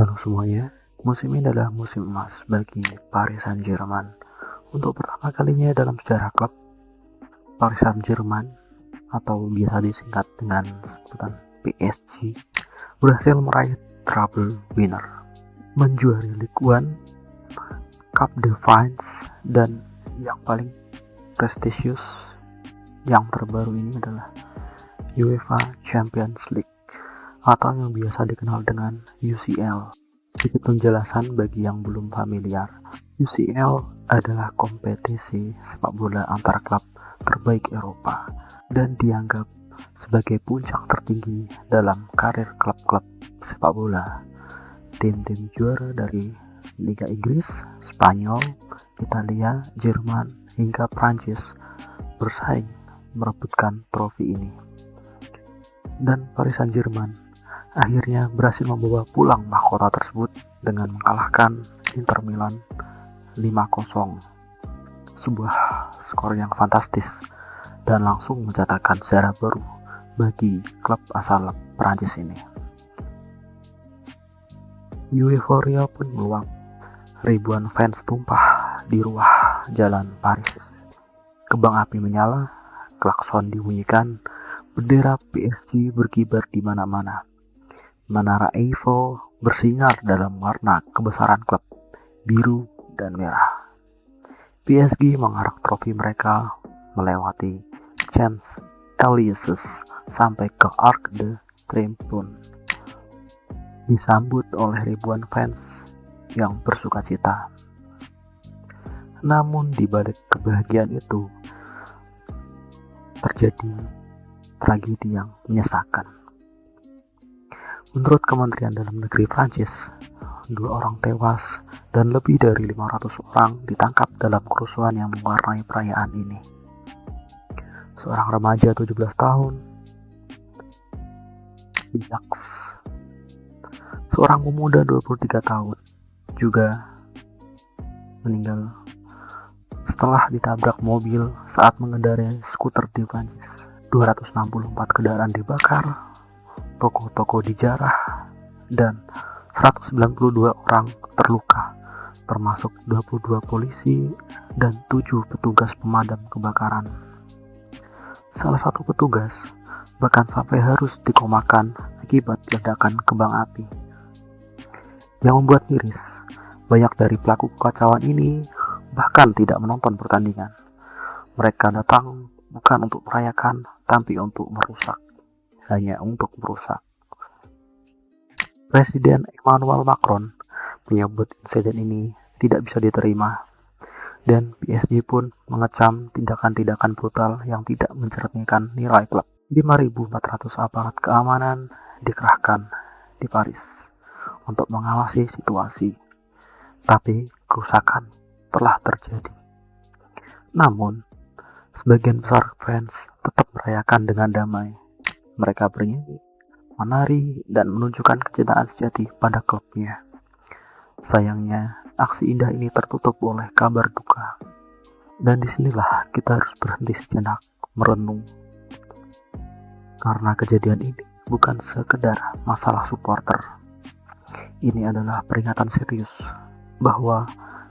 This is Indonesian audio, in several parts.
Halo semuanya, musim ini adalah musim emas bagi Paris Saint-Germain. Untuk pertama kalinya dalam sejarah klub, Paris Saint-Germain atau biasa disingkat dengan sebutan PSG berhasil meraih treble winner, menjuari Ligue 1, Cup de France, dan yang paling prestisius yang terbaru ini adalah UEFA Champions League atau yang biasa dikenal dengan UCL. Sedikit penjelasan bagi yang belum familiar. UCL adalah kompetisi sepak bola antar klub terbaik Eropa dan dianggap sebagai puncak tertinggi dalam karir klub-klub sepak bola. Tim-tim juara dari Liga Inggris, Spanyol, Italia, Jerman, hingga Prancis bersaing merebutkan trofi ini. Dan Paris Saint-Germain akhirnya berhasil membawa pulang mahkota tersebut dengan mengalahkan Inter Milan 5-0. Sebuah skor yang fantastis dan langsung mencatatkan sejarah baru bagi klub asal Prancis ini. Euforia pun meluap. Ribuan fans tumpah di ruah jalan Paris. Kembang api menyala, klakson dibunyikan, bendera PSG berkibar di mana-mana. Menara Eiffel bersinar dalam warna kebesaran klub, biru dan merah. PSG mengarak trofi mereka melewati Champs-Élysées sampai ke Arc de Triomphe, disambut oleh ribuan fans yang bersukacita. Namun di balik kebahagiaan itu terjadi tragedi yang menyesakan. Menurut Kementerian Dalam Negeri Prancis, 2 orang tewas dan lebih dari 500 orang ditangkap dalam kerusuhan yang mewarnai perayaan ini. Seorang remaja 17 tahun, Biaks, seorang pemuda 23 tahun juga meninggal setelah ditabrak mobil saat mengendarai skuter di Prancis. 264 kendaraan dibakar, toko-toko dijarah, dan 192 orang terluka, termasuk 22 polisi dan 7 petugas pemadam kebakaran. Salah satu petugas bahkan sampai harus dikomakan akibat ledakan kembang api. Yang membuat miris, banyak dari pelaku kekacauan ini bahkan tidak menonton pertandingan. Mereka datang bukan untuk merayakan, tapi untuk merusak. Hanya untuk merusak. Presiden Emmanuel Macron menyebut insiden ini tidak bisa diterima, dan PSG pun mengecam tindakan-tindakan brutal yang tidak mencerminkan nilai klub. 5.400 aparat keamanan dikerahkan di Paris untuk mengawasi situasi, tapi kerusakan telah terjadi. Namun, sebagian besar fans tetap merayakan dengan damai. Mereka bernyanyi, menari, dan menunjukkan kecintaan sejati pada klubnya. Sayangnya, aksi indah ini tertutup oleh kabar duka. Dan disinilah kita harus berhenti sejenak merenung. Karena kejadian ini bukan sekedar masalah supporter. Ini adalah peringatan serius bahwa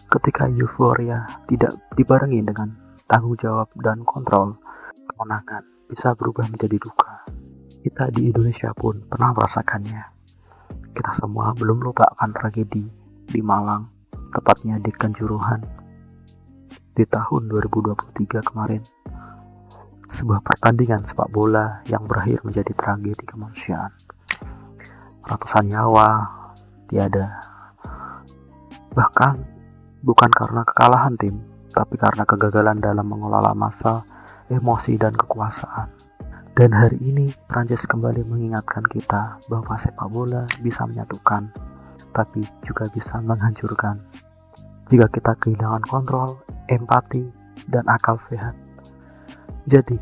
ketika euforia tidak dibarengi dengan tanggung jawab dan kontrol, kemenangan bisa berubah menjadi duka. Kita di Indonesia pun pernah merasakannya. Kita semua belum lupa akan tragedi di Malang, tepatnya di Kanjuruhan, di tahun 2023 kemarin. Sebuah pertandingan sepak bola yang berakhir menjadi tragedi kemanusiaan. Ratusan nyawa tiada. Bahkan bukan karena kekalahan tim, tapi karena kegagalan dalam mengelola massa, emosi, dan kekuasaan. Dan hari ini Prancis kembali mengingatkan kita bahwa sepak bola bisa menyatukan, tapi juga bisa menghancurkan jika kita kehilangan kontrol, empati, dan akal sehat. Jadi,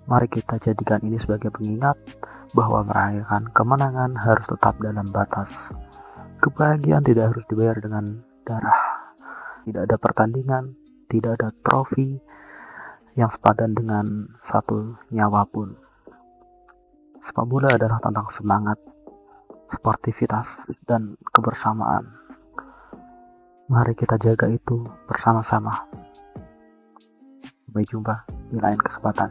mari kita jadikan ini sebagai pengingat bahwa merayakan kemenangan harus tetap dalam batas. Kebahagiaan tidak harus dibayar dengan darah. Tidak ada pertandingan, tidak ada trofi yang sepadan dengan satu nyawa pun. Sepak bola adalah tentang semangat, sportivitas dan kebersamaan. Mari kita jaga itu bersama-sama. Sampai jumpa di lain kesempatan.